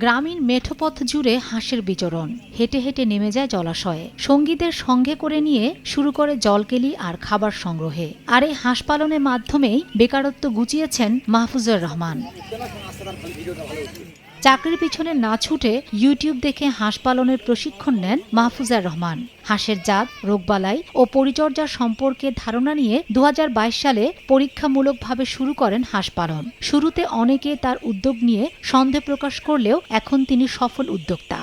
গ্রামীণ মেঠোপথ জুড়ে হাঁসের বিচরণ। হেঁটে হেঁটে নেমে যায় জলাশয়ে, সঙ্গীদের সঙ্গে করে নিয়ে শুরু করে জলকেলি আর খাবার সংগ্রহে। আর এই হাঁস পালনের মাধ্যমেই বেকারত্ব গুছিয়েছেন মাহফুজুর রহমান। চাকরির পিছনে না ছুটে ইউটিউব দেখে হাঁস পালনের প্রশিক্ষণ নেন মাহফুজুর রহমান। হাঁসের জাত, রোগবালাই ও পরিচর্যা সম্পর্কে ধারণা নিয়ে ২০২২ সালে পরীক্ষামূলকভাবে শুরু করেন হাঁস পালন। শুরুতে অনেকে তার উদ্যোগ নিয়ে সন্দেহ প্রকাশ করলেও এখন তিনি সফল উদ্যোক্তা।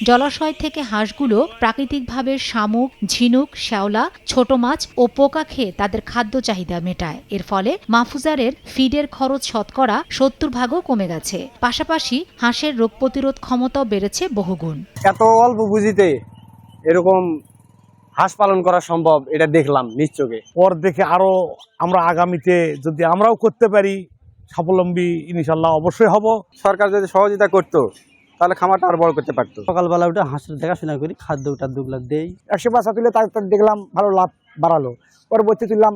জলাশয় থেকে হাঁসগুলো প্রাকৃতিকভাবে শামুক, ঝিনুক, শ্যাওলা, ছোট মাছ ও পোকা খেয়ে তাদের খাদ্য চাহিদা মেটায়। এর ফলে মাহফুজারের ফিডের খরচ শতকরা ৭০% কমে গেছে। পাশাপাশি হাঁসের রোগ প্রতিরোধ ক্ষমতাও বেড়েছে বহুগুণ। এত অল্প পুঁজিতে এরকম হাঁস পালন করা সম্ভব, এটা দেখলাম নিজ চোখে। পর দেখে আরো আমরা আগামীতে যদি আমরাও করতে পারি স্বাবলম্বী ইনশাল্লাহ অবশ্যই হব। সরকার যদি সহযোগিতা করতো তাহলে খামারটা আর বড় করতে পারতো। সকালবেলা উঠে হাঁসের দেখাশোনা করি, খাদ্য দুগুলা দেই। ১০০ বাচ্চা তুলে তার দেখলাম ভালো লাভ বাড়ালো। পরবর্তী তুললাম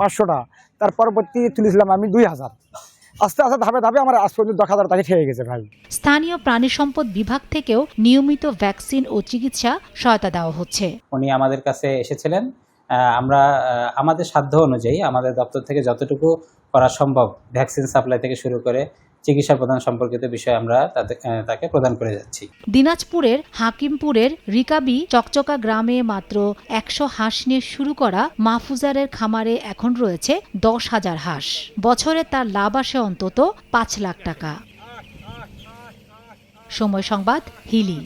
৫০০টা, তার পরবর্তী তুলেছিলাম আমি ২০০০। আস্তে আস্তে ধাপে ধাপে আমার আজ পর্যন্ত ১০,০০০ টাকা খেয়ে গেছে ভাই। স্থানীয় প্রাণী সম্পদ বিভাগ থেকেও নিয়মিত ভ্যাকসিন ও চিকিৎসা সহায়তা দেওয়া হচ্ছে। উনি আমাদের কাছে এসেছিলেন। আমরা আমাদের সাধ্য অনুযায়ী আমাদের দপ্তর থেকে যতটুকু করা সম্ভব ভ্যাকসিন সাপ্লাই থেকে শুরু করে চিকিৎসা প্রদান সম্পর্কিত বিষয় আমরা তাকে প্রদান করে যাচ্ছি। দিনাজপুরের হাকিমপুরের রিকাবি চকচকা গ্রামে মাত্র ১০০ হাঁস নিয়ে শুরু করা মাহফুজারের খামারে এখন রয়েছে ১০,০০০ হাঁস। বছরে তার লাভ আসে অন্তত ৫ লাখ টাকা। সময় সংবাদ, হিলি।